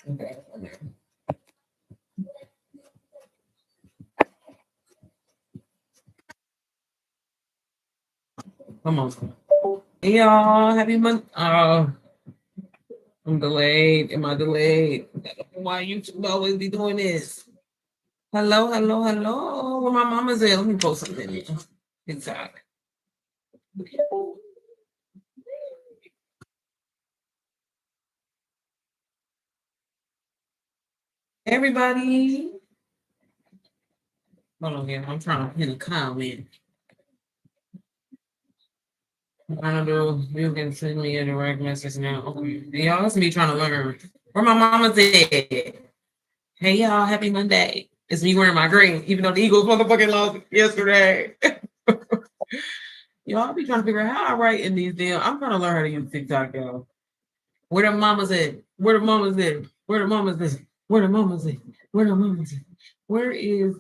Okay. Come on. Hey y'all, happy month. I'm delayed. Am I delayed? Why YouTube always be doing this? Hello, hello, hello. Where my mama's at? Let me post something in here. TikTok. Everybody. Hold on here. I'm trying to pin a comment. I don't know. You can send me a direct message now. Okay. Y'all, it's me trying to learn. Where my mama's at? Hey y'all, happy Monday. It's me wearing my green, even though the Eagles motherfucking lost yesterday. Y'all be trying to figure out how I write in these damn. I'm trying to learn how to use TikTok, y'all. Where the mamas at? Where the mamas at? Where the mamas at? Where the mamas at? Where the mamas at? Where is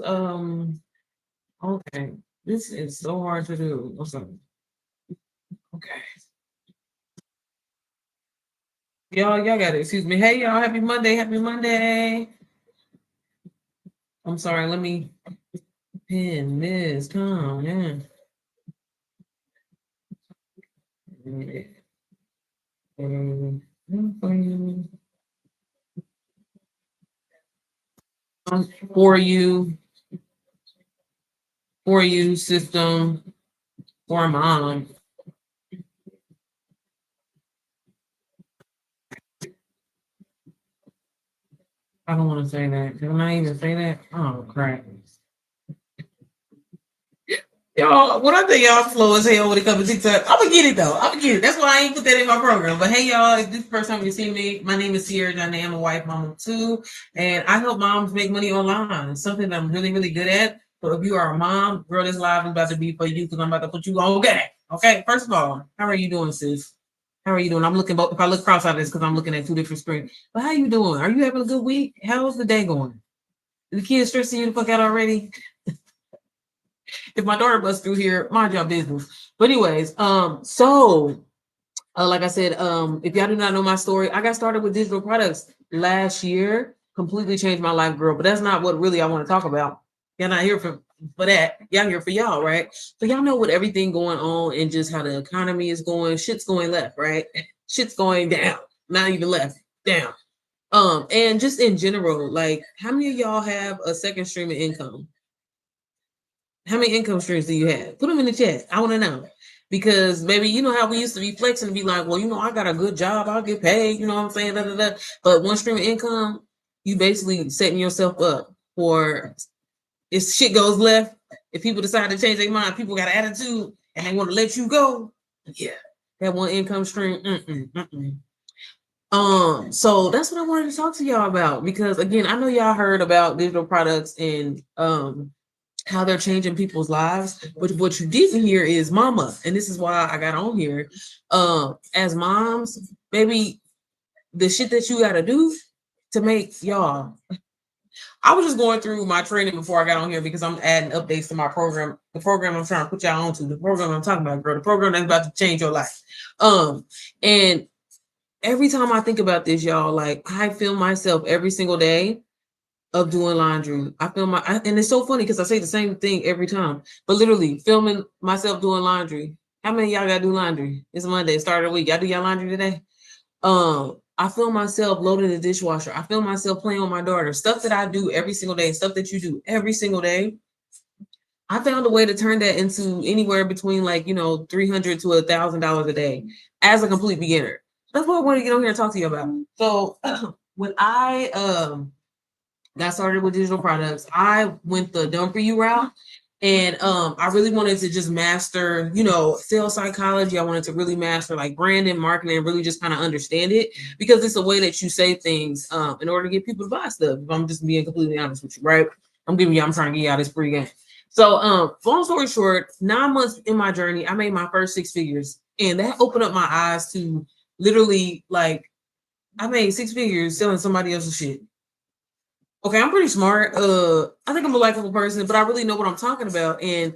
okay. This is so hard to do. What's up? Okay. Y'all got it. Excuse me. Hey y'all, happy Monday. Happy Monday. I'm sorry, let me pin this. Come on, yeah. For you, system, for mom. I don't want to say that. Can I even say that? Oh crap. Y'all, when I think y'all slow as hell when it comes to TikTok, I'm gonna get it though. I'm gonna get it. That's why I ain't put that in my program. But hey, y'all, if this is the first time you see me, my name is Sierra Johnny. I'm a wife, mom of two, and I help moms make money online. It's something that I'm really, really good at. So if you are a mom, girl, this live is about to be for you because I'm about to put you on game. Okay, first of all, how are you doing, sis? How are you doing? I'm looking both. If I look cross out, it's because I'm looking at two different screens. But how you doing? Are you having a good week? How's the day going? The kids stressing you the fuck out already? If my daughter busts through here, mind your business. But anyways, like I said, if y'all do not know my story, I got started with digital products last year, completely changed my life, girl. But that's not what really I want to talk about. Y'all not here for that. Y'all here for y'all, right? So y'all know what everything going on and just how the economy is going. Shit's going left, right? Shit's going down. Not even left, down. And just in general, like how many of y'all have a second stream of income? How many income streams do you have? Put them in the chat. I want to know. Because maybe you know how we used to be flexing and be like, well, I got a good job, I'll get paid, you know what I'm saying? Da, da, da. But one stream of income, you basically setting yourself up for if shit goes left, if people decide to change their mind, people got an attitude and they want to let you go. Yeah. That one income stream. So that's what I wanted to talk to y'all about because again, I know y'all heard about digital products and how they're changing people's lives. But what you didn't hear is mama. And this is why I got on here. As moms, maybe the shit that you gotta do to make y'all. I was just going through my training before I got on here because I'm adding updates to my program. The program I'm trying to put y'all onto, the program I'm talking about, girl, the program that's about to change your life. And every time I think about this, y'all, like I feel myself every single day of doing laundry. I feel and it's so funny because I say the same thing every time, but literally filming myself doing laundry. How many of y'all gotta do laundry? It's Monday, start of the week. Y'all do y'all laundry today? I feel myself loading the dishwasher. I feel myself playing with my daughter. Stuff that I do every single day, stuff that you do every single day. I found a way to turn that into anywhere between $300 to $1,000 a day as a complete beginner. That's what I want to get on here and talk to you about. So when I got started with digital products, I went the done for you route. And I really wanted to just master, sales psychology. I wanted to really master like branding, marketing, and really just kind of understand it because it's a way that you say things in order to get people to buy stuff. If I'm just being completely honest with you, right? I'm trying to give y'all this free game. So long story short, 9 months in my journey, I made my first 6 figures. And that opened up my eyes to literally like I made 6 figures selling somebody else's shit. Okay, I'm pretty smart. I think I'm a likable person, but I really know what I'm talking about. And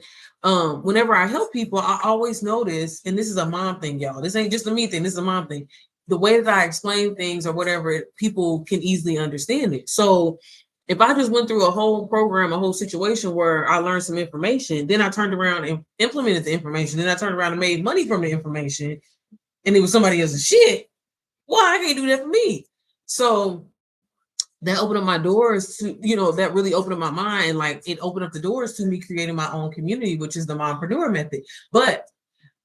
whenever I help people, I always notice, and this is a mom thing, y'all. This ain't just a me thing. This is a mom thing. the way that I explain things or whatever, people can easily understand it. So if I just went through a whole program, a whole situation where I learned some information, then I turned around and implemented the information, then I turned around and made money from the information, and it was somebody else's shit, well, I can't do that for me. So that opened up my doors to, that really opened up my mind. And like it opened up the doors to me creating my own community, which is the mompreneur method. But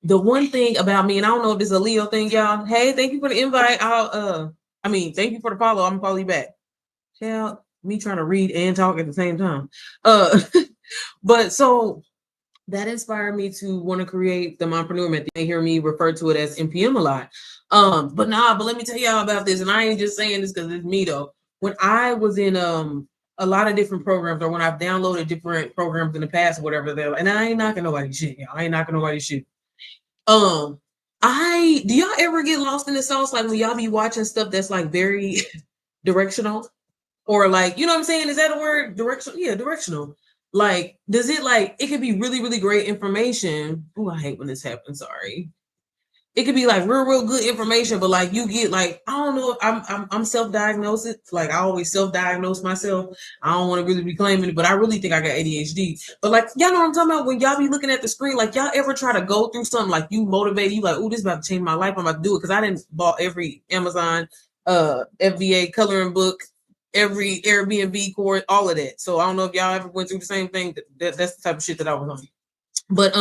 the one thing about me, and I don't know if this is a Leo thing, y'all. Hey, thank you for the invite. Thank you for the follow. I'm gonna follow you back. Child, me trying to read and talk at the same time. But so that inspired me to want to create the mompreneur method. They hear me refer to it as MPM a lot. But let me tell y'all about this, and I ain't just saying this because it's me though. When I was in a lot of different programs, or when I've downloaded different programs in the past or whatever, and I ain't knocking nobody's shit, y'all. I ain't knocking nobody's shit. Do y'all ever get lost in the sauce? Like when y'all be watching stuff that's like very directional, or like, you know what I'm saying? Is that a word? Directional? Yeah, directional. Like, does it like, it could be really, really great information. Oh, I hate when this happens. Sorry. It could be like real good information, but like you get like, I don't know if I'm self-diagnosed. Like I always self-diagnose myself. I don't want to really be claiming it, but I really think I got ADHD. But like, y'all know what I'm talking about? When y'all be looking at the screen, like y'all ever try to go through something like you motivate you, like, oh, this is about to change my life. I'm about to do it. Cause I didn't bought every Amazon FBA coloring book, every Airbnb course, all of that. So I don't know if y'all ever went through the same thing. That's the type of shit that I was on. But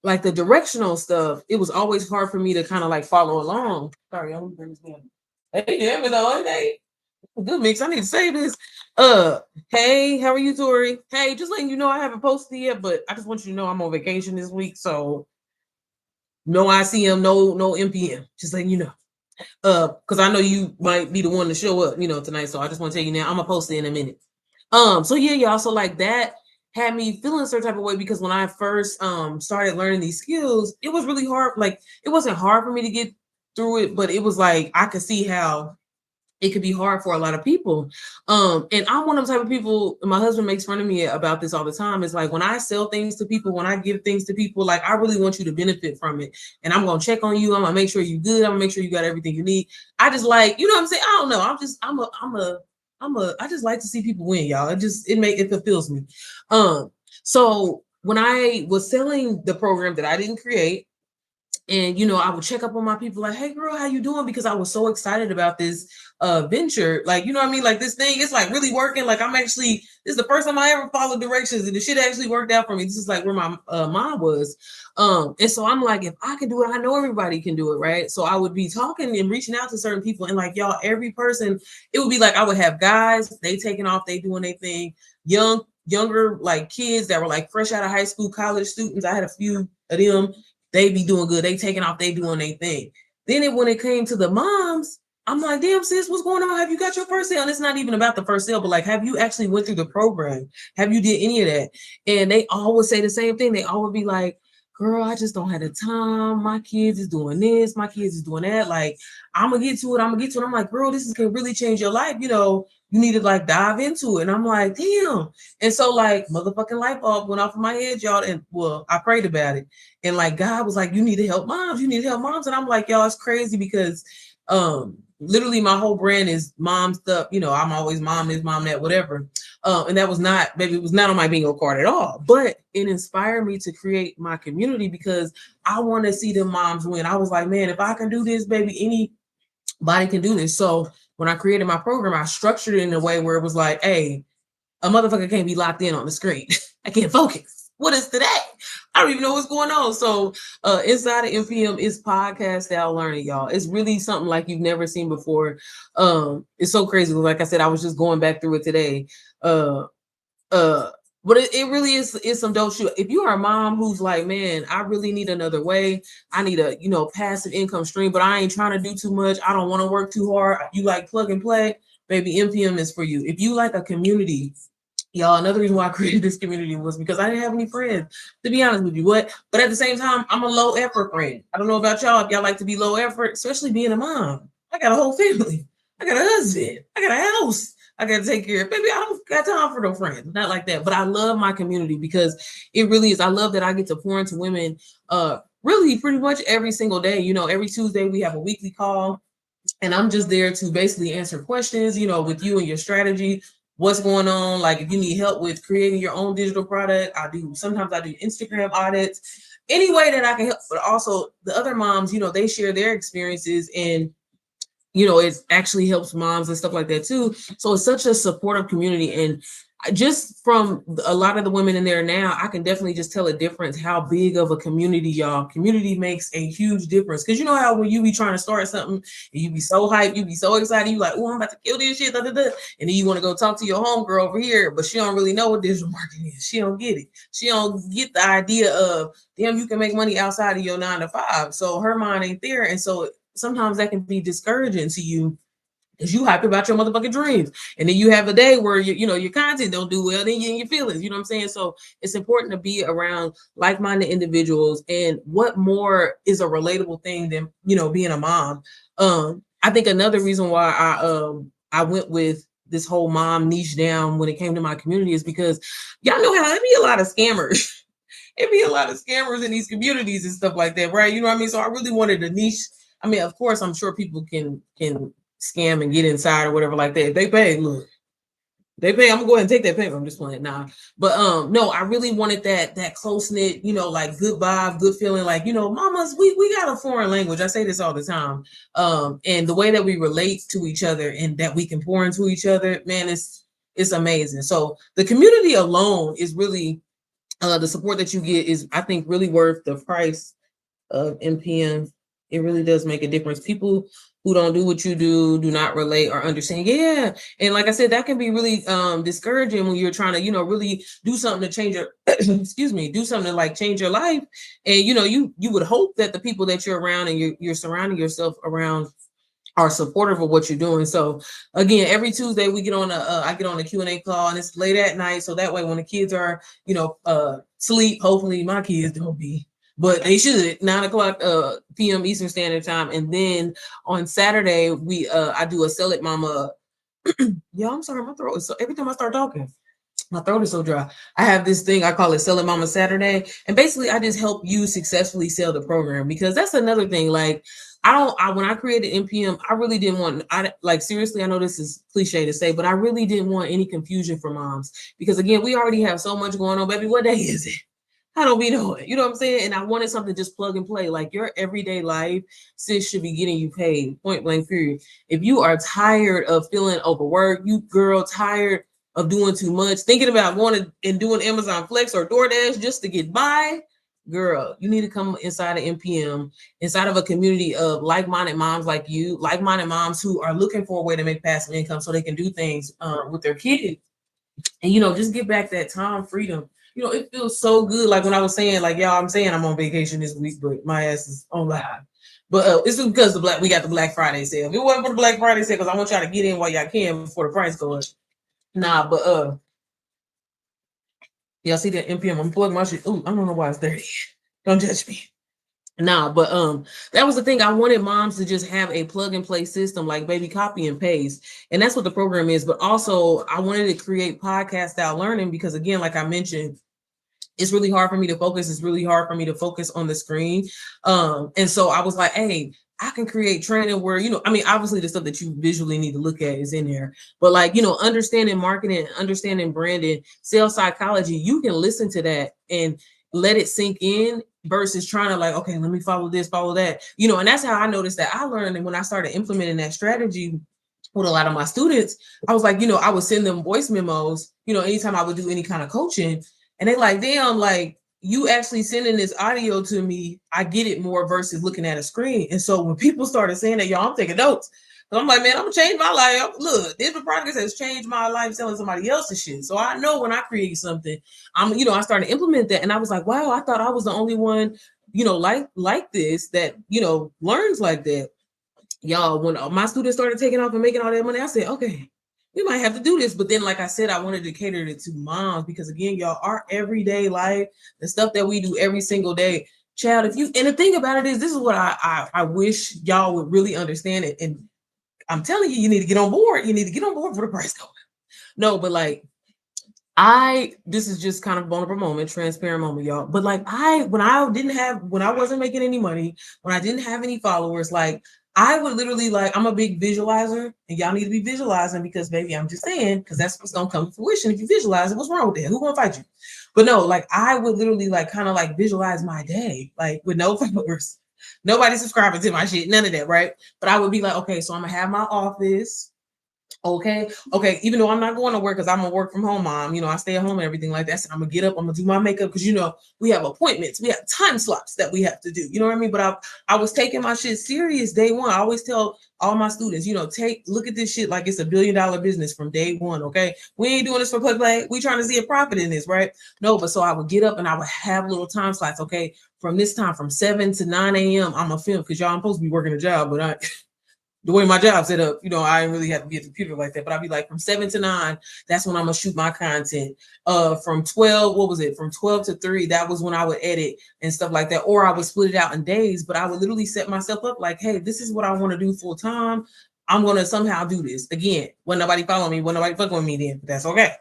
like the directional stuff, it was always hard for me to kind of like follow along. Sorry, I'm gonna bring this down. Hey, damn it, though. Hey, good mix. I need to say this. Hey, how are you, Tori? Hey, just letting you know I haven't posted yet, but I just want you to know I'm on vacation this week, so no ICM, no MPM. Just letting you know. Because I know you might be the one to show up, tonight. So I just want to tell you now, I'm gonna post it in a minute. So yeah, y'all. So like that had me feeling a certain type of way because when I first started learning these skills, it was really hard. Like it wasn't hard for me to get through it, but it was like I could see how it could be hard for a lot of people. And I'm one of the type of people, my husband makes fun of me about this all the time. It's like when I sell things to people, when I give things to people, like I really want you to benefit from it. And I'm gonna check on you. I'm gonna make sure you're good. I'm gonna make sure you got everything you need. I just like, you know what I'm saying? I don't know. I just like to see people win, y'all. It fulfills me. So when I was selling the program that I didn't create, and I would check up on my people like, hey girl, how you doing? Because I was so excited about this venture. Like, you know what I mean? Like this thing, it's like really working. Like this is the first time I ever followed directions and the shit actually worked out for me. This is like where my mom was. And so I'm like, if I can do it, I know everybody can do it, right? So I would be talking and reaching out to certain people and like, y'all, every person, it would be like, I would have guys, they taking off, they doing their thing, younger like kids that were like fresh out of high school, college students. I had a few of them. They be doing good. They taking off. They doing their thing. Then when it came to the moms, I'm like, damn sis, what's going on? Have you got your first sale? And it's not even about the first sale, but like, have you actually went through the program? Have you did any of that? And they always say the same thing. They always be like, girl, I just don't have the time. My kids is doing this. My kids is doing that. Like, I'm gonna get to it. I'm like, girl, this can really change your life. You need to like dive into it. And I'm like, damn. And so like motherfucking light bulb went off in my head, y'all. And well, I prayed about it. And like God was like, you need to help moms. You need to help moms. And I'm like, y'all, it's crazy because literally my whole brand is mom stuff. I'm always mom this, mom that, whatever. And that was not, baby, it was not on my bingo card at all. But it inspired me to create my community because I want to see the moms win. I was like, man, if I can do this, baby, anybody can do this. So when I created my program, I structured it in a way where it was like, hey, a motherfucker can't be locked in on the screen. I can't focus. What is today? I don't even know what's going on. So inside of MPM is podcast style learning, y'all. It's really something like you've never seen before. It's so crazy. Like I said, I was just going back through it today. But it really is some dope shit. If you are a mom who's like, man, I really need another way. I need a, passive income stream, but I ain't trying to do too much. I don't want to work too hard. You like plug and play, baby, MPM is for you. If you like a community, y'all, another reason why I created this community was because I didn't have any friends, to be honest with you. But at the same time, I'm a low effort friend. I don't know about y'all, if y'all like to be low effort, especially being a mom. I got a whole family. I got a husband. I got a house. I got to take care of. Baby, I don't got time for no friends. Not like that. But I love my community because it really is. I love that I get to pour into women really pretty much every single day. Every Tuesday we have a weekly call. And I'm just there to basically answer questions, with you and your strategy, what's going on. Like if you need help with creating your own digital product, sometimes I do Instagram audits, any way that I can help. But also the other moms, they share their experiences, and it actually helps moms and stuff like that too. So it's such a supportive community. And just from a lot of the women in there now, I can definitely just tell a difference how big of a community, y'all. Community makes a huge difference. Because you know how when you be trying to start something and you be so hyped, you be so excited, you like, oh, I'm about to kill this shit, da, da, da. And then you want to go talk to your homegirl over here, but she don't really know what digital marketing is. She don't get it. She don't get the idea of, damn, you can make money outside of your 9 to 5. So her mind ain't there. And so sometimes that can be discouraging to you because you happy about your motherfucking dreams. And then you have a day where your content don't do well, then you in your feelings. You know what I'm saying? So it's important to be around like-minded individuals. And what more is a relatable thing than, being a mom? I think another reason why I went with this whole mom niche down when it came to my community is because y'all know how it be a lot of scammers. It be a lot of scammers in these communities and stuff like that, right? You know what I mean? So I really wanted a niche. I mean, of course, I'm sure people can scam and get inside or whatever like that. If they pay, look, they pay. I'm gonna go ahead and take that payment. I'm just playing now. But no, I really wanted that close knit, like good vibe, good feeling. Like, mamas, we got a foreign language. I say this all the time. And the way that we relate to each other and that we can pour into each other, man, it's amazing. So the community alone is really the support that you get is, I think, really worth the price of MPM. It really does make a difference. People who don't do what you do not relate or understand. Yeah. And like I said, that can be really discouraging when you're trying to, really do something to change your excuse me, do something to like change your life. And you would hope that the people that you're around and you're surrounding yourself around are supportive of what you're doing. So again, every Tuesday we get on I get on a Q&A call, and it's late at night. So that way when the kids are, sleep, hopefully my kids don't be, but they should, 9:00 p.m. Eastern Standard Time. And then on Saturday, I do a Sell It Mama. Yeah, I'm sorry, my throat is so, every time I start talking, my throat is so dry. I have this thing, I call it Sell It Mama Saturday. And basically I just help you successfully sell the program, because that's another thing. Like, when I created MPM, I really didn't want, seriously, I know this is cliche to say, but I really didn't want any confusion for moms, because again, we already have so much going on, baby. What day is it? How don't we know it? You know what I'm saying? And I wanted something just plug and play. Like, your everyday life, sis, should be getting you paid, point blank period. If you are tired of feeling overworked, you girl tired of doing too much, thinking about going and doing Amazon Flex or DoorDash just to get by, girl, you need to come inside of MPM, inside of a community of like-minded moms like you, like-minded moms who are looking for a way to make passive income so they can do things with their kids. And, just get back that time freedom. It feels so good. Like when I was saying, like, y'all, I'm saying I'm on vacation this week, but my ass is on live. But it's because we got the Black Friday sale. If it wasn't for the Black Friday sale, because I want y'all to get in while y'all can before the price goes up. Nah, but y'all see that MPM? I'm plugging my shit. Ooh, I don't know why it's dirty. Don't judge me. Nah, but that was the thing. I wanted moms to just have a plug and play system, like baby, copy and paste. And that's what the program is. But also I wanted to create podcast style learning, because again, like I mentioned, it's really hard for me to focus. It's really hard for me to focus on the screen. And so I was like, hey, I can create training where, obviously the stuff that you visually need to look at is in there, but like, understanding marketing, understanding branding, sales psychology, you can listen to that and let it sink in versus trying to like, okay, let me follow this, follow that, and that's how I noticed that I learned. And when I started implementing that strategy with a lot of my students, I was like, I would send them voice memos, anytime I would do any kind of coaching, and they like, damn, like, you actually sending this audio to me, I get it more versus looking at a screen. And so when people started saying that, y'all, I'm taking notes. So I'm like, man, I'm gonna change my life. Look, digital products has changed my life selling somebody else's shit. So I know when I create something, I started to implement that. And I was like, wow, I thought I was the only one, like this, that, learns like that. Y'all, when my students started taking off and making all that money, I said, okay, we might have to do this. But then, like I said, I wanted to cater it to moms, because again, y'all, our everyday life, the stuff that we do every single day, child, and the thing about it is, this is what I wish y'all would really understand it. And I'm telling you, you need to get on board. You need to get on board for the price going. No, but like, this is just kind of vulnerable moment, transparent moment, y'all. But like, when I wasn't making any money, when I didn't have any followers, like, I would literally like, I'm a big visualizer, and y'all need to be visualizing because, baby, I'm just saying, because that's what's gonna come to fruition if you visualize it. What's wrong with that? Who gonna fight you? But no, like I would literally like kind of like visualize my day, like with no followers, nobody subscribing to my shit, none of that, right? But I would be like, okay, so I'm gonna have my office. Okay. Even though I'm not going to work because I'm a work from home mom, I stay at home and everything like that. So I'm gonna get up, I'm gonna do my makeup because we have appointments, we have time slots that we have to do. You know what I mean? But I was taking my shit serious day one. I always tell all my students, look at this shit like it's $1 billion business from day one. Okay, we ain't doing this for play. We trying to see a profit in this, right? No, but so I would get up and I would have little time slots. Okay, from this time from 7 to 9 a.m. I'm a film because y'all I'm supposed to be working a job, but the way my job set up, I didn't really have to be at the computer like that. But I'd be like from 7 to 9, that's when I'm gonna shoot my content. From 12, what was it? From 12 to 3, that was when I would edit and stuff like that. Or I would split it out in days, but I would literally set myself up like, hey, this is what I want to do full time. I'm gonna somehow do this. Again, when nobody follow me, when nobody fucking with me, then that's okay.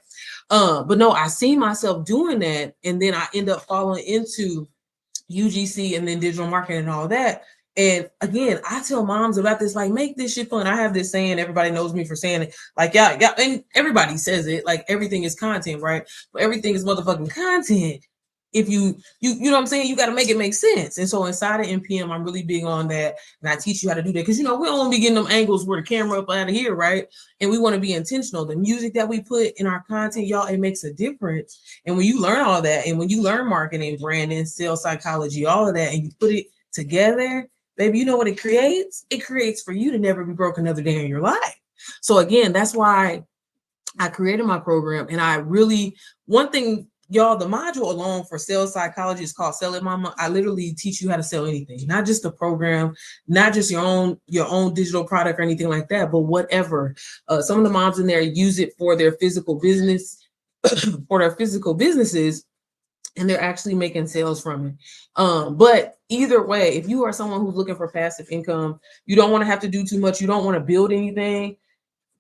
But no, I see myself doing that, and then I end up falling into UGC and then digital marketing and all that. And again, I tell moms about this, like, make this shit fun. I have this saying, everybody knows me for saying it. Like, yeah, and everybody says it, like everything is content, right? But everything is motherfucking content. If you know what I'm saying, you got to make it make sense. And so inside of NPM, I'm really big on that. And I teach you how to do that. Because we don't want to be getting them angles where the camera up out of here, right? And we want to be intentional. The music that we put in our content, y'all, it makes a difference. And when you learn all that, and when you learn marketing, branding, sales psychology, all of that, and you put it together, baby, you know what it creates? It creates for you to never be broke another day in your life. So again, that's why I created my program. And I really, one thing, y'all, the module alone for sales psychology is called Sell It Mama. I literally teach you how to sell anything, not just the program, not just your own digital product or anything like that, but whatever. Some of the moms in there use it for their physical business, for their physical businesses, and they're actually making sales from it. But either way, if you are someone who's looking for passive income, you don't want to have to do too much, you don't want to build anything,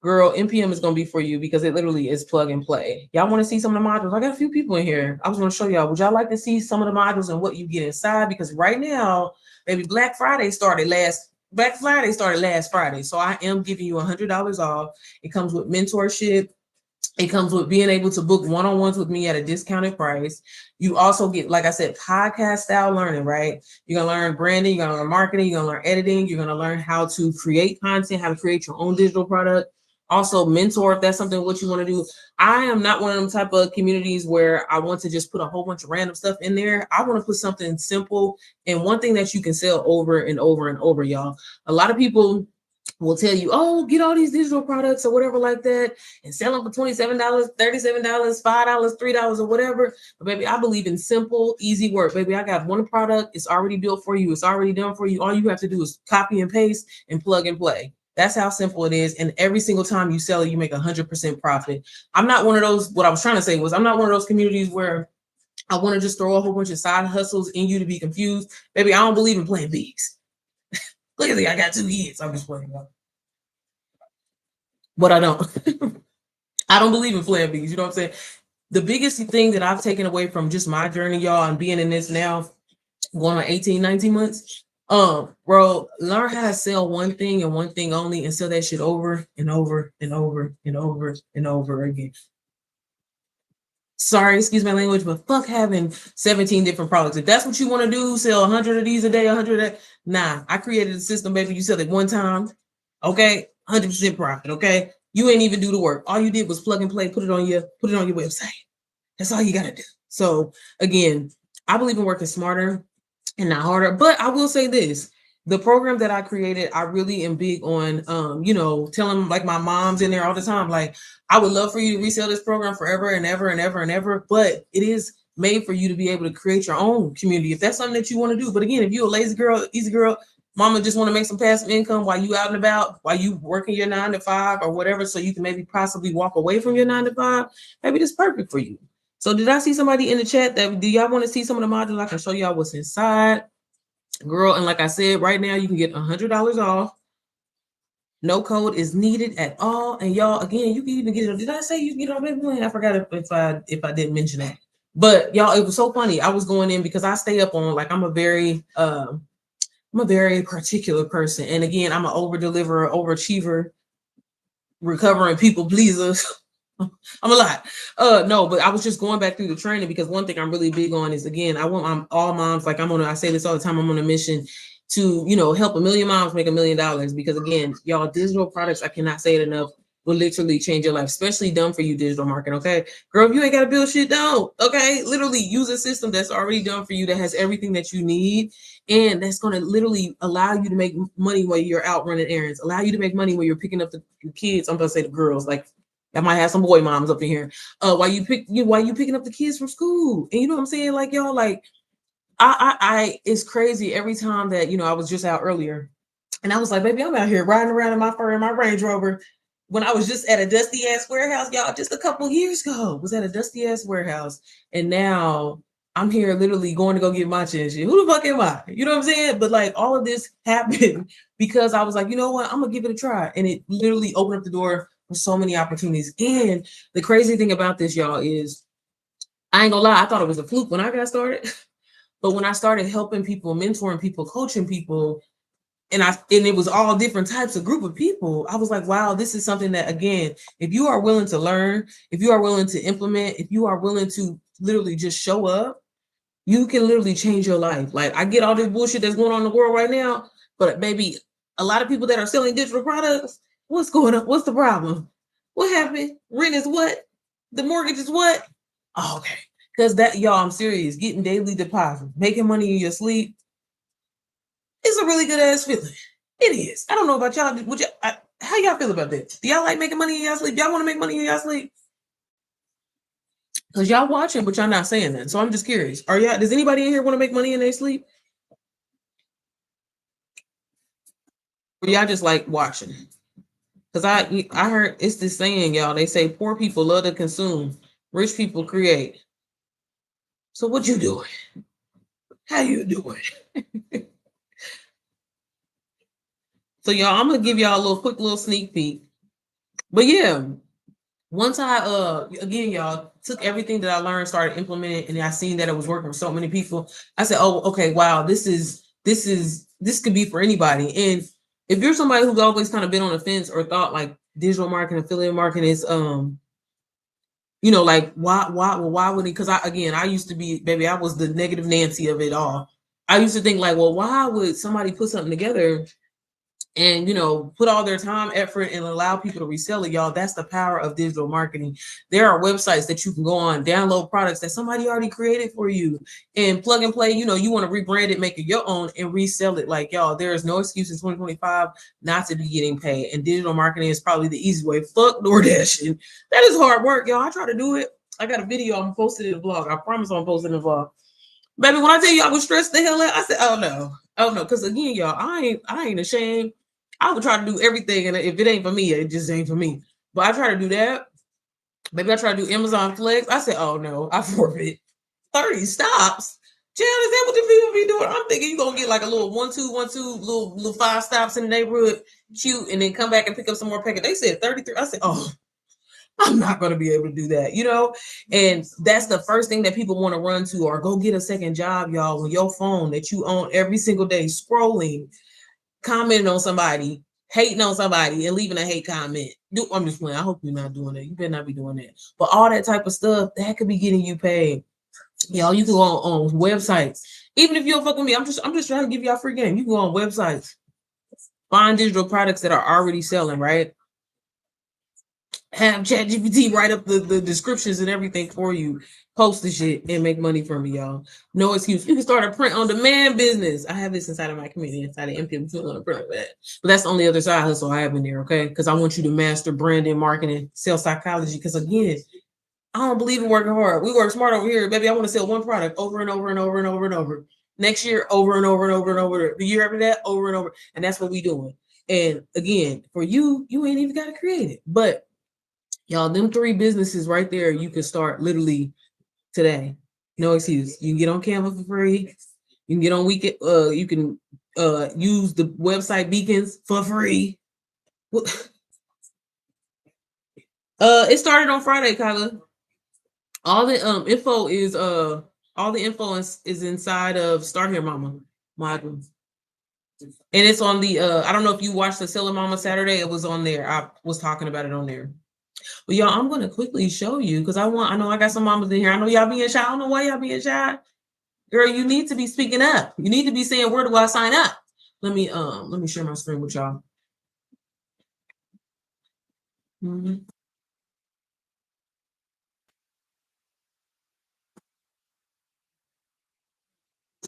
girl, NPM is going to be for you because it literally is plug and play. Y'all want to see some of the modules? I got a few people in here. I was going to show y'all. Would y'all like to see some of the modules and what you get inside? Because right now, maybe Black Friday started last Friday. So I am giving you $100 off. It comes with mentorship. It comes with being able to book one-on-ones with me at a discounted price. You also get, like I said, podcast style learning, right? You're going to learn branding, you're going to learn marketing, you're going to learn editing, you're going to learn how to create content, how to create your own digital product. Also mentor, if that's something what you want to do. I am not one of them type of communities where I want to just put a whole bunch of random stuff in there. I want to put something simple and one thing that you can sell over and over and over, y'all. A lot of people will tell you, oh, get all these digital products or whatever like that and sell them for $27, $37, $5, $3 or whatever. But baby, I believe in simple, easy work. Baby, I got one product. It's already built for you. It's already done for you. All you have to do is copy and paste and plug and play. That's how simple it is. And every single time you sell it, you make 100% profit. I'm not one of those, what I was trying to say was I'm not one of those communities where I want to just throw a whole bunch of side hustles in you to be confused. Baby, I don't believe in playing bigs. Look at me, I got 2 kids. I'm just playing. But I don't. I don't believe in playing bigs. You know what I'm saying? The biggest thing that I've taken away from just my journey, y'all, and being in this now, going on 18, 19 months, bro, learn how to sell one thing and one thing only and sell that shit over and over and over and over and over again. Sorry, excuse my language, but fuck having 17 different products. If that's what you want to do, sell 100 of these a day, 100 a day. Nah, I created a system, baby. You sell it one time, okay? 100% profit, okay? You ain't even do the work. All you did was plug and play, put it on your website. That's all you gotta do. So again, I believe in working smarter and not harder. But I will say this. The program that I created, I really am big on, telling like my mom's in there all the time, like, I would love for you to resell this program forever and ever and ever and ever, but it is made for you to be able to create your own community if that's something that you want to do. But again, if you're a lazy girl, easy girl, mama just want to make some passive income while you out and about, while you working your 9 to 5 or whatever, so you can maybe possibly walk away from your 9 to 5, maybe this is perfect for you. So did I see somebody in the chat that, do y'all want to see some of the modules? I can show y'all what's inside. Girl, and like I said, right now you can get $100 off. No code is needed at all. And y'all, again, you can even get it. Did I say you can get it on Baby Blend? I forgot if I didn't mention that. But y'all, it was so funny. I was going in because I stay up on, like, I'm a very I'm a very particular person. And again, I'm an over deliverer, overachiever, recovering people pleaser. I'm a lot. No, but I was just going back through the training because one thing I'm really big on is, again, I'm all moms. Like I say this all the time. I'm on a mission to, help a million moms make $1 million, because again, y'all, digital products, I cannot say it enough, will literally change your life, especially done for you digital marketing. Okay, girl, if you ain't got to build shit, don't. Okay, literally use a system that's already done for you, that has everything that you need, and that's going to literally allow you to make money while you're out running errands, allow you to make money when you're picking up the kids. I'm gonna say the girls, like I might have some boy moms up in here. While you picking up the kids from school, and you know what I'm saying, like y'all, like it's crazy every time that I was just out earlier, and I was like, baby, I'm out here riding around in my fur in my Range Rover. When I was just at a dusty ass warehouse, y'all, just a couple years ago, was at a dusty ass warehouse, and now I'm here literally going to go get my chin shit. Who the fuck am I? You know what I'm saying? But like all of this happened because I was like, you know what? I'm gonna give it a try, and it literally opened up the door for so many opportunities. And the crazy thing about this, y'all, is I ain't gonna lie, I thought it was a fluke when I got started. But when I started helping people, mentoring people, coaching people, and it was all different types of group of people, I was like, wow, this is something that, again, if you are willing to learn, if you are willing to implement, if you are willing to literally just show up, you can literally change your life. Like, I get all this bullshit that's going on in the world right now, but baby, a lot of people that are selling digital products, what's going on? What's the problem? What happened? Rent is what? The mortgage is what? Oh, okay. Because that, y'all, I'm serious. Getting daily deposits, making money in your sleep, it's a really good ass feeling. It is. I don't know about y'all. How y'all feel about that? Do y'all like making money in y'all sleep? Y'all want to make money in y'all sleep? Because y'all watching, but y'all not saying that. So I'm just curious. Does anybody in here want to make money in their sleep? Or y'all just like watching? Because I heard it's this saying, y'all. They say poor people love to consume, rich people create. So what you doing? How you doing? So y'all, I'm gonna give y'all a quick little sneak peek. But yeah, once I again, y'all, took everything that I learned, started implementing, and I seen that it was working for so many people, I said, oh, okay, wow, this could be for anybody. And if you're somebody who's always kind of been on the fence or thought like digital marketing, affiliate marketing is like why would it? Because I used to be, baby, I was the negative Nancy of it all. I used to think like, well, why would somebody put something together and put all their time, effort, and allow people to resell it? Y'all, that's the power of digital marketing. There are websites that you can go on, download products that somebody already created for you, and plug and play. You want to rebrand it, make it your own, and resell it. Like, y'all, there is no excuse in 2025 not to be getting paid, and digital marketing is probably the easy way. Fuck DoorDash. And that is hard work, y'all. I try to do it. I got a video I'm posting in the vlog. I promise I'm posting in the vlog. Baby, when I tell you I was stressed the hell out, I said, oh no. Because again, y'all, I ain't ashamed. I would try to do everything, and if it ain't for me, it just ain't for me. But I try to do that. Maybe I try to do Amazon Flex. I said, oh no, I forfeit 30 stops. Jan, is that what the people be doing? I'm thinking you're gonna get like a little 1-2-1-2, little 5 stops in the neighborhood, cute, and then come back and pick up some more package. They said 33. I said, oh, I'm not going to be able to do that, and that's the first thing that people want to run to, or go get a second job, y'all, with your phone that you own every single day, scrolling, commenting on somebody, hating on somebody, and leaving a hate comment. I'm just playing. I hope you're not doing that. You better not be doing that. But all that type of stuff, that could be getting you paid. Y'all, you can go on websites. Even if you don't fuck with me, I'm just trying to give y'all free game. You can go on websites, find digital products that are already selling, right? Have ChatGPT write up the descriptions and everything for you, post the shit, and make money from it, y'all. No excuse. You can start a print on demand business. I have this inside of my community, inside of MPM, on a print of that. But that's the only other side hustle I have in there, okay? Because I want you to master branding, marketing, sales psychology. Because again, I don't believe in working hard. We work smart over here, baby. I want to sell one product over and over and over and over and over. Next year, over and over and over and over. The year after that, over and over. And that's what we doing. And again, for you, you ain't even got to create it. But y'all, them 3 businesses right there, you can start literally today. No excuse. You can get on Canva for free. You can get on Weekend. You can use the website Beacons for free. It started on Friday, Kyla. All the info is inside of Start Here Mama module. And it's on the I don't know if you watched the Selling Mama Saturday, it was on there. I was talking about it on there. But y'all, I'm gonna quickly show you because I know I got some mamas in here. I know y'all being shy. I don't know why y'all being shy. Girl, you need to be speaking up. You need to be saying, where do I sign up? Let me share my screen with y'all. Mhm.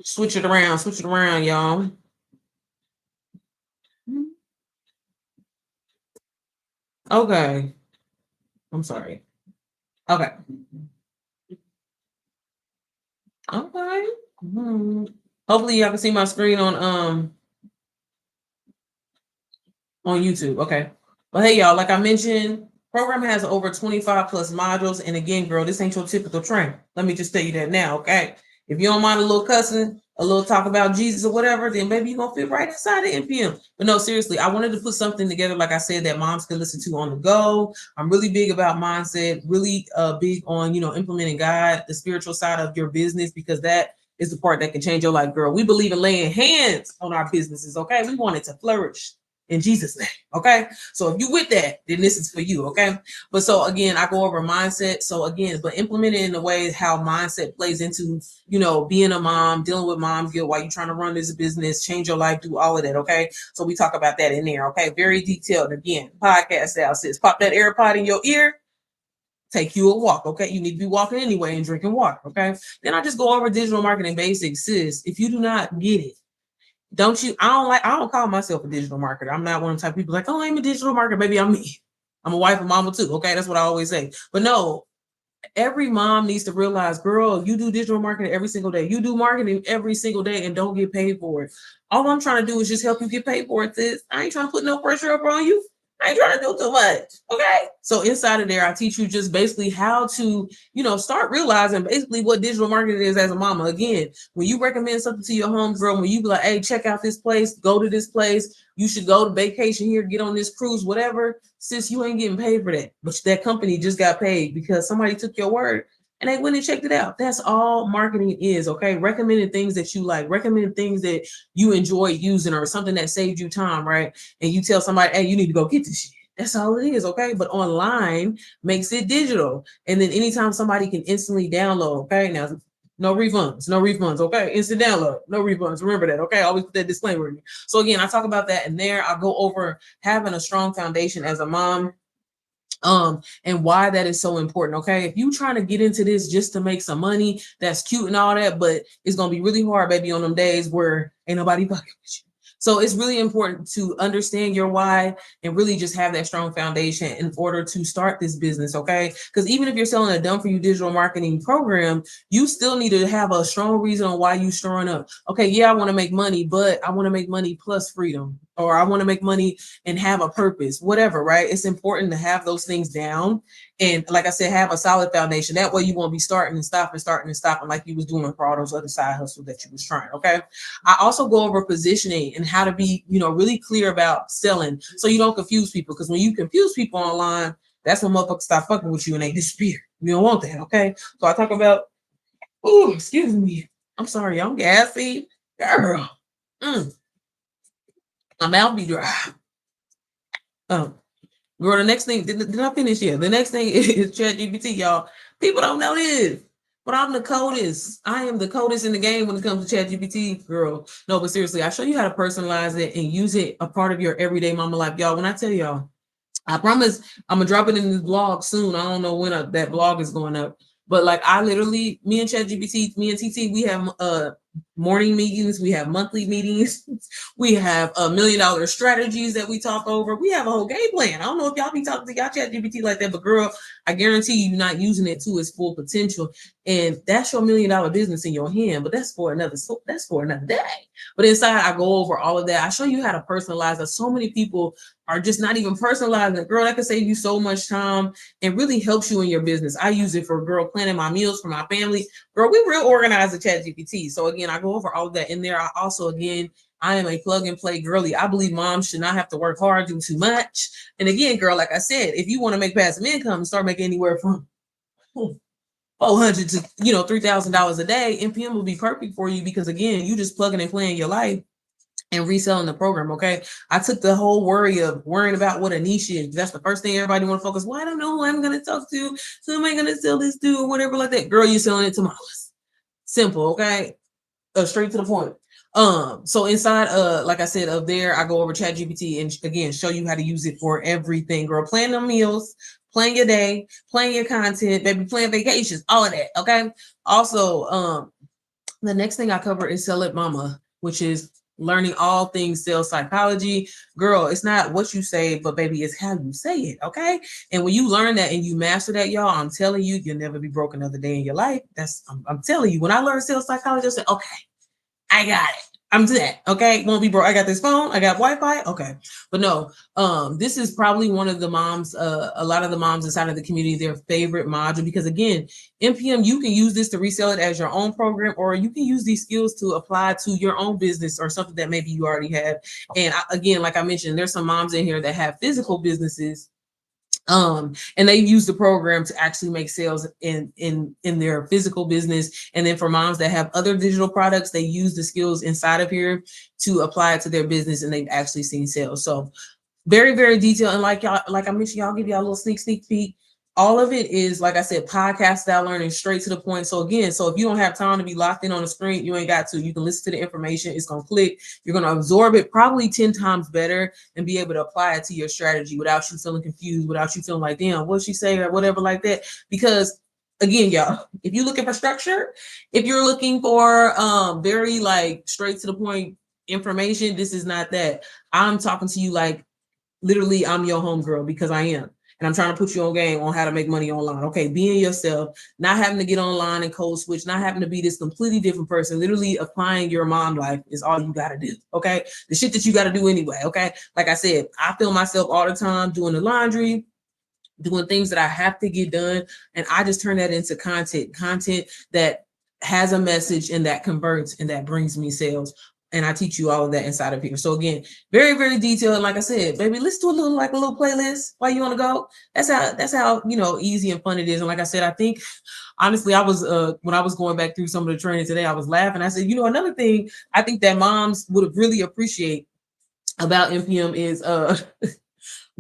Switch it around, y'all. Okay. I'm sorry. Okay. Okay. Hopefully y'all can see my screen on YouTube. Okay. But hey, y'all, like I mentioned, program has over 25 plus modules. And again, girl, this ain't your typical train. Let me just tell you that now, okay? If you don't mind a little cussing, a little talk about Jesus or whatever, then maybe you're gonna fit right inside the NPM. But no, seriously, I wanted to put something together, like I said, that moms can listen to on the go. I'm really big about mindset, really big on implementing God, the spiritual side of your business, because that is the part that can change your life, girl. We believe in laying hands on our businesses, okay? We want it to flourish in Jesus' name. Okay. So if you with that, then this is for you. Okay. But so again, I go over mindset. So again, but implement it in a way how mindset plays into, being a mom, dealing with mom guilt while you're trying to run this business, change your life, do all of that. Okay. So we talk about that in there. Okay. Very detailed. Again, podcast style says pop that AirPod in your ear. Take you a walk, okay? You need to be walking anyway and drinking water, okay? Then I just go over digital marketing basics. Sis, if you do not get it, I don't call myself a digital marketer. I'm not one of the type of people like, oh, I'm a digital marketer. Maybe I'm me. I'm a wife and mama too. Okay. That's what I always say. But no, every mom needs to realize, girl, you do digital marketing every single day. You do marketing every single day and don't get paid for it. All I'm trying to do is just help you get paid for it. Sis. I ain't trying to put no pressure up on you. I ain't trying to do too much. Okay. So inside of there, I teach you just basically how to, start realizing basically what digital marketing is as a mama. Again, when you recommend something to your home girl, when you be like, hey, check out this place, go to this place, you should go to vacation here, get on this cruise, whatever. Sis, you ain't getting paid for that. But that company just got paid because somebody took your word and they went and checked it out. That's all marketing is, okay? Recommending things that you like, recommending things that you enjoy using or something that saved you time, right? And you tell somebody, hey, you need to go get this shit. That's all it is, okay? But online makes it digital. And then anytime somebody can instantly download, okay? Now, no refunds, okay? Instant download, no refunds. Remember that, okay? Always put that disclaimer in. So again, I talk about that in there. I go over having a strong foundation as a mom, and why that is so important. Okay, if you trying to get into this just to make some money, that's cute and all that, but it's gonna be really hard, baby, on them days where ain't nobody fucking with you. So it's really important to understand your why and really just have that strong foundation in order to start this business. Okay, because even if you're selling a done for you digital marketing program, you still need to have a strong reason on why you showing up. Okay, yeah, I want to make money, but I want to make money plus freedom, or I want to make money and have a purpose, whatever, right? It's important to have those things down. And like I said, have a solid foundation. That way you won't be starting and stopping like you was doing for all those other side hustles that you was trying. Okay. I also go over positioning and how to be, really clear about selling so you don't confuse people. Because when you confuse people online, that's when motherfuckers stop fucking with you and they disappear. You don't want that. Okay. So I talk about, excuse me. I'm sorry, I'm gassy. Girl. My mouth be dry. Girl, the next thing, did I finish here? The next thing is ChatGPT, y'all. People don't know this, but I'm the coldest. I am the coldest in the game when it comes to ChatGPT, girl. No, but seriously, I show you how to personalize it and use it a part of your everyday mama life. Y'all, when I tell y'all, I promise I'm going to drop it in this blog soon. I don't know when that blog is going up, but like I literally, me and ChatGPT, me and TT, we have morning meetings, we have monthly meetings, we have $1 million strategies that we talk over. We have a whole game plan. I don't know if y'all be talking to y'all ChatGPT like that, but girl, I guarantee you're not using it to its full potential, and that's your $1 million business in your hand. But that's for another day. But inside, I go over all of that. I show you how to personalize it. So many people are just not even personalizing. Girl, that could save you so much time and really helps you in your business. I use it for planning my meals for my family. Girl, we real organized at ChatGPT. So again, I go over all of that in there. I also, again, I am a plug and play girly. I believe moms should not have to work hard, do too much. And again, girl, like I said, if you want to make passive income, start making anywhere from $400 to $3,000 a day, NPM will be perfect for you because again, you just plugging and playing your life and reselling the program. Okay. I took the whole worrying about what a niche is. That's the first thing everybody want to focus. Well, I don't know who I'm going to talk to. Who am I going to sell this to or whatever like that? Girl, you're selling it to Mamas. Simple. Okay. Straight to the point. So inside, like I said, up there, I go over ChatGPT and again, show you how to use it for everything, girl. Plan them meals, plan your day, plan your content, baby, plan vacations, all of that. Okay. Also, the next thing I cover is Sell It Mama, which is learning all things sales psychology. Girl, it's not what you say, but baby, it's how you say it. Okay. And when you learn that and you master that, y'all, I'm telling you, you'll never be broke another day in your life. I'm telling you, when I learned sales psychology, I said, okay, I got it. I'm to that. Okay. Won't be broke. I got this phone. I got Wi-Fi. Okay. But no, this is probably one of the moms, a lot of the moms inside of the community, their favorite module, because again, NPM, you can use this to resell it as your own program, or you can use these skills to apply to your own business or something that maybe you already have. And again, like I mentioned, there's some moms in here that have physical businesses, and they use the program to actually make sales in their physical business. And then for moms that have other digital products, they use the skills inside of here to apply it to their business, and they've actually seen sales. So very, very detailed. And like I mentioned, y'all give y'all a little sneak peek. All of it is, like I said, podcast style learning, straight to the point. So again, so if you don't have time to be locked in on the screen, you ain't got to. You can listen to the information. It's going to click. You're going to absorb it probably 10 times better and be able to apply it to your strategy without you feeling confused, without you feeling like, damn, what'd she say or whatever like that. Because again, y'all, if you're looking for structure, if you're looking for very like straight to the point information, this is not that. I'm talking to you like literally I'm your homegirl, because I am. And I'm trying to put you on game on how to make money online. Okay, being yourself, not having to get online and code switch, not having to be this completely different person. Literally applying your mom life is all you got to do. Okay, the shit that you got to do anyway. Okay, like I said, I feel myself all the time doing the laundry, doing things that I have to get done, and I just turn that into content that has a message and that converts and that brings me sales. And I teach you all of that inside of here. So again, very, very detailed. And like I said, baby, let's do a little playlist while you want to go. That's how easy and fun it is. And like I said, I think honestly, I was when I was going back through some of the training today, I was laughing. I said, another thing I think that moms would have really appreciate about NPM is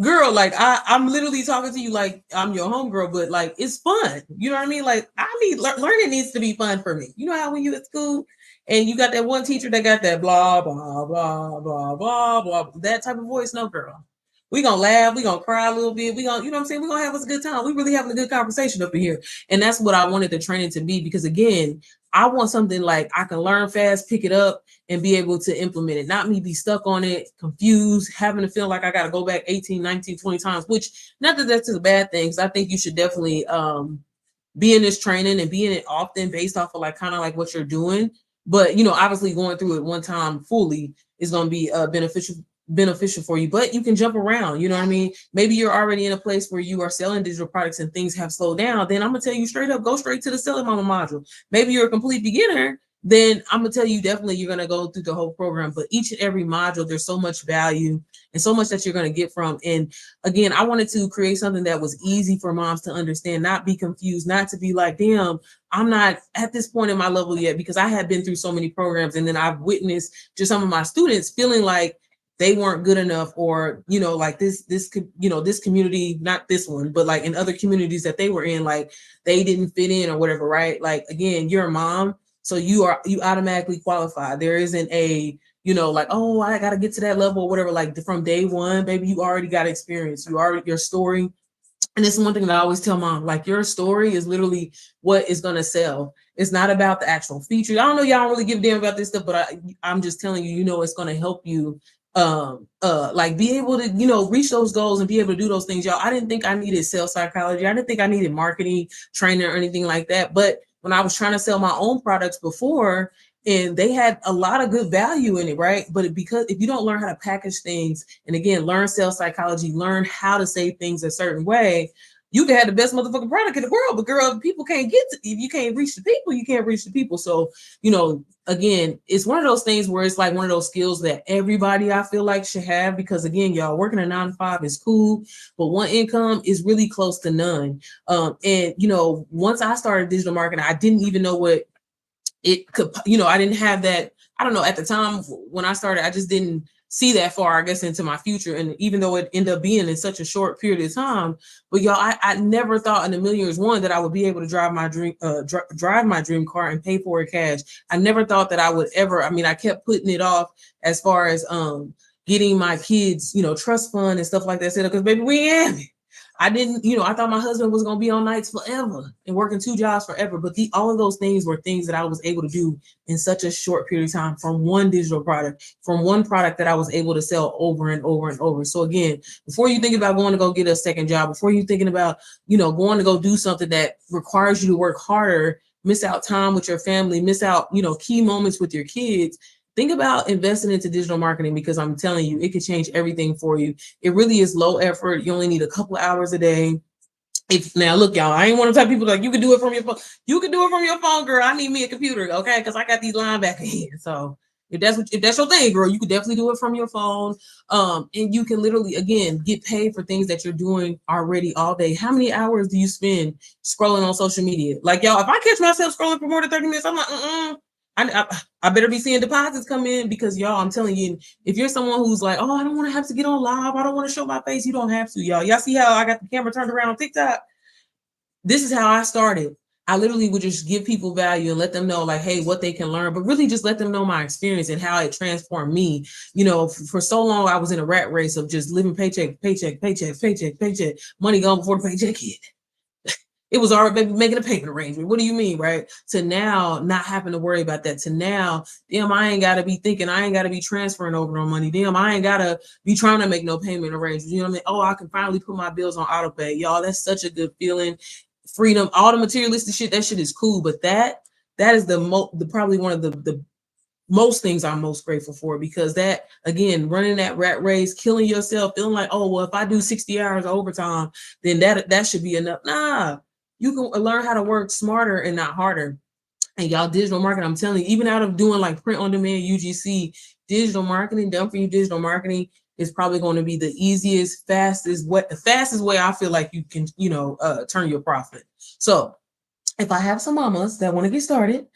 girl, like I'm literally talking to you like I'm your homegirl, but like it's fun. You know what I mean? Like learning needs to be fun for me. You know how when you at school and you got that one teacher that got that blah blah blah blah blah blah that type of voice? No, girl. We gonna laugh, we gonna cry a little bit, we gonna, you know what I'm saying? We're gonna have us a good time. We really having a good conversation up in here. And that's what I wanted the training to be, because again, I want something like I can learn fast, pick it up, and be able to implement it, not me be stuck on it, confused, having to feel like I got to go back 18, 19, 20 times, which not that that's a bad thing, because I think you should definitely be in this training and be in it often based off of like kind of like what you're doing. But, obviously going through it one time fully is going to be beneficial for you, but you can jump around. You know what I mean? Maybe you're already in a place where you are selling digital products and things have slowed down. Then I'm going to tell you straight up, go straight to the Sell It Mama module. Maybe you're a complete beginner, then I'm gonna tell you definitely you're gonna go through the whole program. But each and every module, there's so much value and so much that you're gonna get from. And again, I wanted to create something that was easy for moms to understand, not be confused, not to be like, damn, I'm not at this point in my level yet, because I have been through so many programs, and then I've witnessed just some of my students feeling like they weren't good enough, or like this community, not this one, but like in other communities that they were in, like they didn't fit in or whatever, right? Like again, you're a mom, so you automatically qualify. There isn't a, like, oh, I got to get to that level or whatever. Like from day one, baby, you already got experience. Your story. And it's one thing that I always tell mom, like your story is literally what is going to sell. It's not about the actual feature. I don't know, y'all don't really give a damn about this stuff, but I'm just telling you, it's going to help you like be able to, reach those goals and be able to do those things. Y'all, I didn't think I needed sales psychology. I didn't think I needed marketing training or anything like that. But when I was trying to sell my own products before, and they had a lot of good value in it, right? But because if you don't learn how to package things, and again, learn sales psychology, learn how to say things a certain way, you can have the best motherfucking product in the world, but girl, people can't if you can't reach the people, you can't reach the people. So, again, it's one of those things where it's like one of those skills that everybody I feel like should have, because again, y'all, working a 9 to 5 is cool, but one income is really close to none. And once I started digital marketing, I didn't even know what it could, I didn't have that I don't know, at the time when I started, I just didn't see that far, I guess, into my future. And even though it ended up being in such a short period of time, but y'all, I never thought in a million years, one, that I would be able to drive my drive my dream car and pay for it cash. I never thought that I would ever, I mean, I kept putting it off as far as getting my kids, trust fund and stuff like that set up, because baby, we ain't have it. I didn't, I thought my husband was going to be on nights forever and working 2 jobs forever. But all of those things were things that I was able to do in such a short period of time from one digital product, from one product that I was able to sell over and over and over. So again, before you think about going to go get a second job, before you thinking about, going to go do something that requires you to work harder, miss out time with your family, miss out, key moments with your kids, think about investing into digital marketing, because I'm telling you, it could change everything for you. It really is low effort. You only need a couple of hours a day. Now look, y'all, I ain't one of the type of people like, you can do it from your phone. You can do it from your phone, girl. I need me a computer, okay? Because I got these linebacker hands. So if that's your thing, girl, you could definitely do it from your phone. And you can literally, again, get paid for things that you're doing already all day. How many hours do you spend scrolling on social media? Like, y'all, if I catch myself scrolling for more than 30 minutes, I'm like, I better be seeing deposits come in, because y'all, I'm telling you, if you're someone who's like, oh, I don't want to have to get on live, I don't want to show my face, you don't have to, y'all. Y'all see how I got the camera turned around on TikTok? This is how I started. I literally would just give people value and let them know, like, hey, what they can learn, but really just let them know my experience and how it transformed me. For so long, I was in a rat race of just living paycheck, paycheck, paycheck, paycheck, paycheck, money gone before the paycheck hit. It was already making a payment arrangement. What do you mean, right? To now not having to worry about that. To now, damn, I ain't got to be thinking, I ain't got to be transferring over no money. Damn, I ain't got to be trying to make no payment arrangements. You know what I mean? Oh, I can finally put my bills on auto pay. Y'all, that's such a good feeling. Freedom, all the materialistic shit, that shit is cool. But that is probably one of the most things I'm most grateful for, because that, again, running that rat race, killing yourself, feeling like, oh, well, if I do 60 hours of overtime, then that should be enough. Nah. You can learn how to work smarter and not harder. And y'all, digital marketing, I'm telling you, even out of doing like print on demand, UGC, digital marketing, done for you digital marketing is probably going to be the easiest, fastest way I feel like you can, turn your profit. So if I have some mamas that want to get started,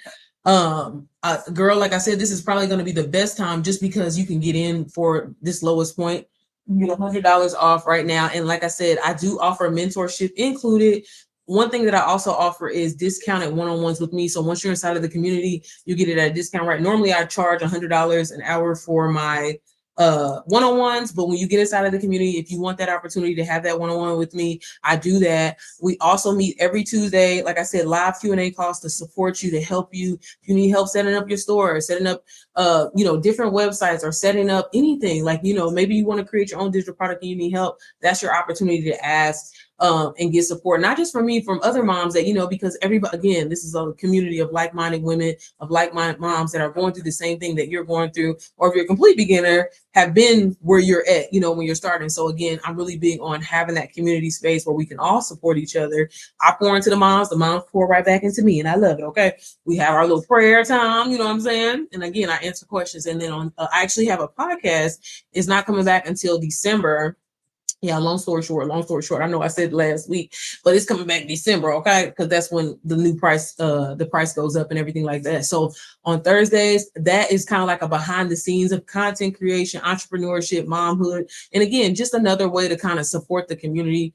girl, like I said, this is probably going to be the best time, just because you can get in for this lowest point. You get $100 off right now. And like I said, I do offer mentorship included. One thing that I also offer is discounted one-on-ones with me. So once you're inside of the community, you get it at a discount, right? Normally I charge $100 an hour for my one-on-ones, but when you get inside of the community, if you want that opportunity to have that one-on-one with me, I do that. We also meet every Tuesday, like I said, live Q&A calls to support you, to help you. If you need help setting up your store, or setting up different websites, or setting up anything, like, maybe you want to create your own digital product and you need help, that's your opportunity to ask and get support, not just from me, from other moms that, because everybody, again, this is a community of like-minded women, of like-minded moms that are going through the same thing that you're going through, or if you're a complete beginner, have been where you're at, when you're starting. So again, I'm really big on having that community space where we can all support each other. I pour into the moms pour right back into me, and I love it. Okay. We have our little prayer time, you know what I'm saying? And again, I answer questions. And then I actually have a podcast. It's not coming back until December. Yeah, long story short, I know I said last week, but it's coming back December, okay? Because that's when the new price, the price goes up and everything like that. So on Thursdays, that is kind of like a behind the scenes of content creation, entrepreneurship, momhood. And again, just another way to kind of support the community.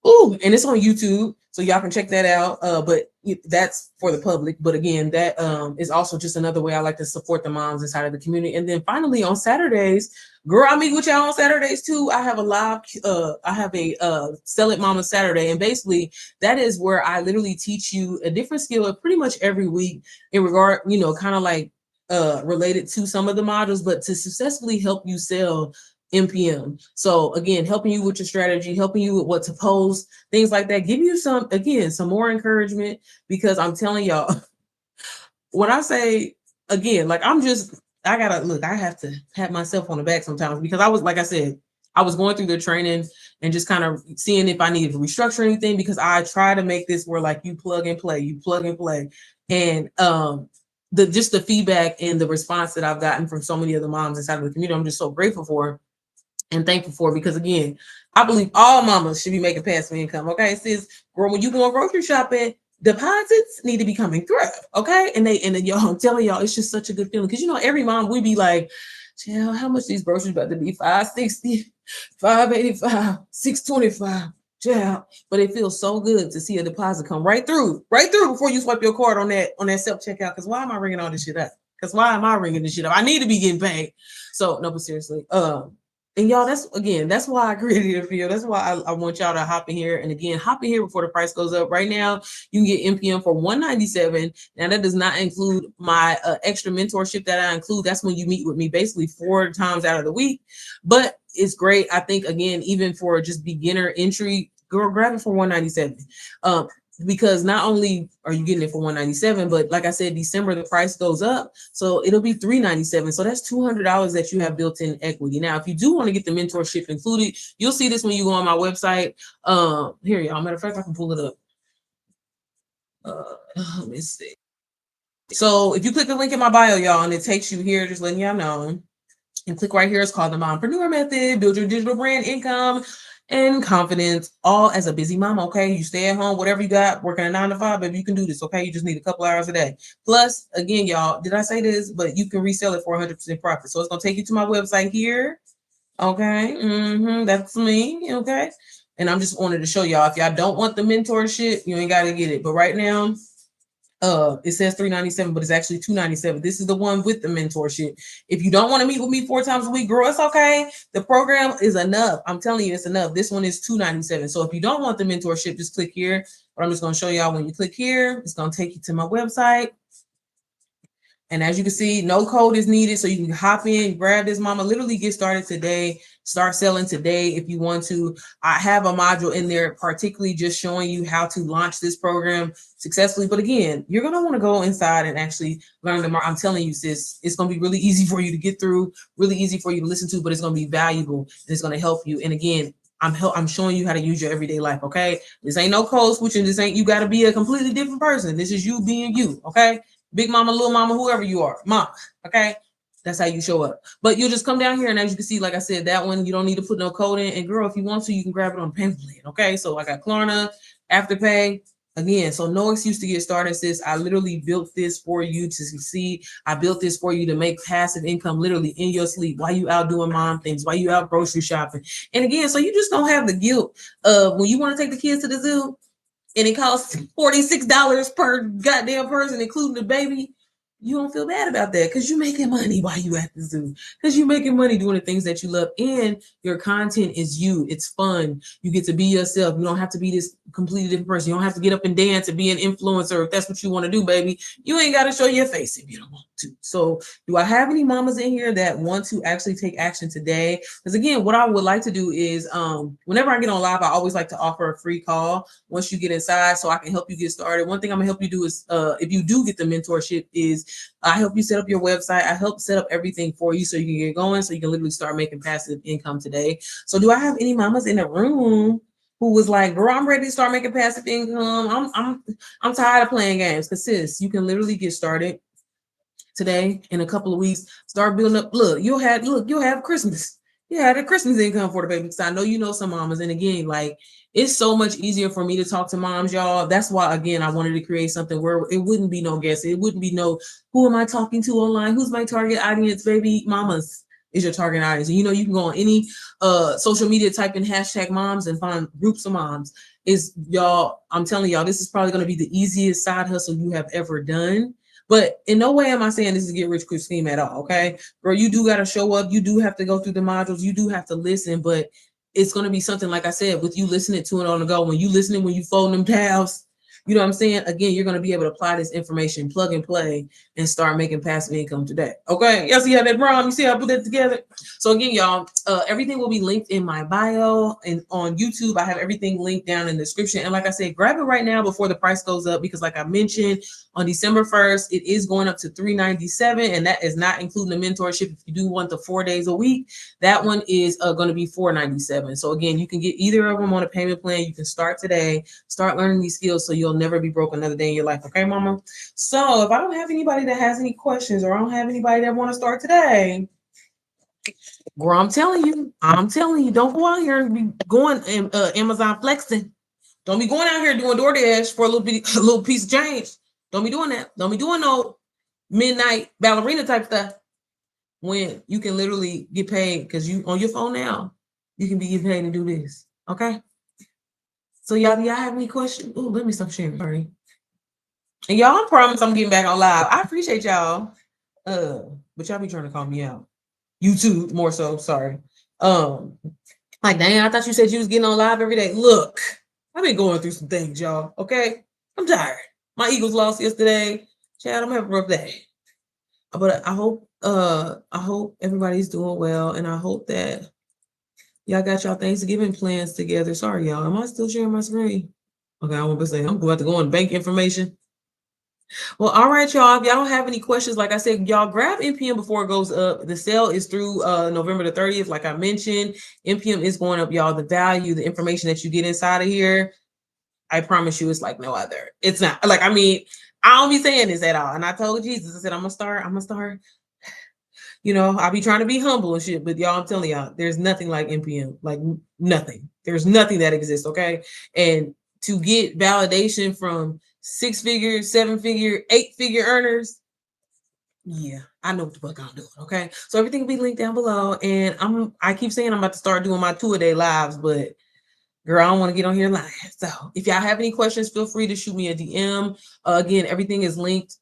Ooh, and it's on YouTube, so y'all can check that out. But that's for the public. But again, that is also just another way I like to support the moms inside of the community. And then finally on Saturdays, girl, I meet with y'all on Saturdays too. I have a live, Sell It Mama Saturday. And basically that is where I literally teach you a different skill pretty much every week in regard, kind of like related to some of the modules, but to successfully help you sell MPM. So again, helping you with your strategy, helping you with what to post, things like that, give you some more encouragement, because I'm telling y'all, when I say, again, like, I have to pat myself on the back sometimes, because I was, like I said, I was going through the training and just kind of seeing if I needed to restructure anything, because I try to make this where like you plug and play. And the feedback and the response that I've gotten from so many of the moms inside of the community, I'm just so grateful for and thankful for, because again, I believe all mamas should be making passive income. Okay, sis, girl, when you going grocery shopping, deposits need to be coming through. Okay. And then y'all, I'm telling y'all, it's just such a good feeling. Cause every mom, we be like, child, how much these groceries about to be? 560, 585, 625. Child. But it feels so good to see a deposit come right through before you swipe your card on that self-checkout. Cause why am I ringing all this shit up? Because why am I ringing this shit up? I need to be getting paid. So no, but seriously, and y'all, that's why I created a video. That's why I want y'all to hop in here. And again, hop in here before the price goes up. Right now, you can get MPM for $197. Now that does not include my extra mentorship that I include. That's when you meet with me basically 4 times out of the week. But it's great. I think again, even for just beginner entry, girl, grab it for $197. Because not only are you getting it for $197, but like I said, December the price goes up, so it'll be $397. So that's $200 that you have built in equity. Now, if you do want to get the mentorship included, you'll see this when you go on my website. Here, y'all. Matter of fact, I can pull it up. Let me see. So if you click the link in my bio, y'all, and it takes you here, just letting y'all know, and click right here. It's called the Mompreneur Method. Build your digital brand, income, and confidence, all as a busy mom. Okay, you stay at home, whatever you got, working a 9 to 5, baby, you can do this. Okay, you just need a couple hours a day. Plus, again, y'all, did I say this? But you can resell it for 100% profit. So it's gonna take you to my website here. Okay, that's me. Okay, and I'm just wanted to show y'all, if y'all don't want the mentorship, you ain't got to get it. But right now, it says $397, but it's actually $297. This is the one with the mentorship. If you don't want to meet with me 4 times a week, girl, it's okay. The program is enough. I'm telling you, it's enough. This one is $297. So if you don't want the mentorship, just click here. But I'm just going to show y'all when you click here, it's going to take you to my website. And as you can see, no code is needed. So you can hop in, grab this mama, literally get started today, start selling today if you want to. I have a module in there, particularly just showing you how to launch this program successfully. But again, you're going to want to go inside and actually learn the market. I'm telling you, sis, it's going to be really easy for you to get through, really easy for you to listen to, but it's going to be valuable and it's going to help you. And again, I'm showing you how to use your everyday life. Okay. This ain't no code switching. This ain't, you got to be a completely different person. This is you being you. Okay. Big mama, little mama, whoever you are, mom, okay? That's how you show up. But you'll just come down here, and as you can see, like I said, that one, you don't need to put no code in. And girl, if you want to, you can grab it on payment plan, okay? So I got Klarna, Afterpay. Again, so no excuse to get started, sis. I literally built this for you to succeed. I built this for you to make passive income literally in your sleep while you out doing mom things, while you out grocery shopping. And again, so you just don't have the guilt of when you want to take the kids to the zoo, and it costs $46 per goddamn person, including the baby. You don't feel bad about that because you're making money while you at the zoo, because you're making money doing the things that you love, and your content is you. It's fun. You get to be yourself. You don't have to be this completely different person. You don't have to get up and dance and be an influencer if that's what you want to do, baby. You ain't got to show your face if you don't want to. So do I have any mamas in here that want to actually take action today? Because again, what I would like to do is whenever I get on live, I always like to offer a free call once you get inside so I can help you get started. One thing I'm gonna help you do is if you do get the mentorship is I help you set up your website. I help set up everything for you so you can get going, so you can literally start making passive income today. So do I have any mamas in the room who was like, girl, I'm ready to start making passive income? I'm tired of playing games. Because sis, you can literally get started today. In a couple of weeks, start building up. You'll have Christmas. You had a Christmas income for the baby. Because I know you know some mamas. And again, like, it's so much easier for me to talk to moms, y'all. That's why, again, I wanted to create something where it wouldn't be no guess. It wouldn't be no, who am I talking to online? Who's my target audience? Baby mamas is your target audience. And you can go on any social media, type in #moms and find groups of moms. Y'all, I'm telling y'all, this is probably going to be the easiest side hustle you have ever done. But in no way am I saying this is a get rich quick scheme at all, okay? Girl, you do got to show up. You do have to go through the modules. You do have to listen, but it's going to be something, like I said, with you listening to it on the go. When you listening, when you folding them towels, you know what I'm saying? Again, you're going to be able to apply this information, plug and play, and start making passive income today. Okay? Y'all see how that rhyme? You see how I put that together? So again, y'all, everything will be linked in my bio, and on YouTube, I have everything linked down in the description. And like I said, grab it right now before the price goes up, because like I mentioned, on December 1st, it is going up to $397, and that is not including the mentorship. If you do want the 4 days a week, that one is going to be $497. So again, you can get either of them on a payment plan. You can start today, start learning these skills so you'll never be broke another day in your life. Okay, mama? So if I don't have anybody that has any questions, or I don't have anybody that want to start today, girl, I'm telling you, don't go out here and be going Amazon flexing. Don't be going out here doing DoorDash for a little bit, a little piece of change. Don't be doing that. Don't be doing no midnight ballerina type stuff when you can literally get paid because you on your phone now. You can be getting paid to do this. Okay. So y'all, do y'all have any questions? Oh, let me stop sharing. Sorry. And y'all, I promise I'm getting back on live. I appreciate y'all. But y'all be trying to call me out. You too, more so. Sorry. Like, dang, I thought you said you was getting on live every day. Look, I've been going through some things, y'all. Okay, I'm tired. My Eagles lost yesterday. Chad, I'm having a rough day. But I hope everybody's doing well, and I hope that y'all got y'all Thanksgiving plans together. Sorry, y'all. Am I still sharing my screen? Okay, I want to say I'm about to go on bank information. Well, all right, y'all. If y'all don't have any questions, like I said, y'all grab NPM before it goes up. The sale is through November the 30th. Like I mentioned, NPM is going up, y'all. The value, the information that you get inside of here, I promise you, it's like no other. It's not like, I mean, I don't be saying this at all. And I told Jesus, I said, I'm gonna start. You know, I'll be trying to be humble and shit, but y'all, I'm telling y'all, there's nothing like NPM, like nothing. There's nothing that exists, okay? And to get validation from 6-figure, 7-figure, 8-figure earners, yeah, I know what the fuck I'm doing, okay? So everything will be linked down below. And I keep saying I'm about to start doing my 2-a-day lives, but girl, I don't want to get on here lying. So if y'all have any questions, feel free to shoot me a DM. Again, everything is linked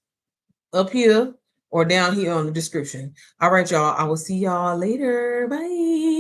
up here or down here on the description. All right, y'all. I will see y'all later. Bye.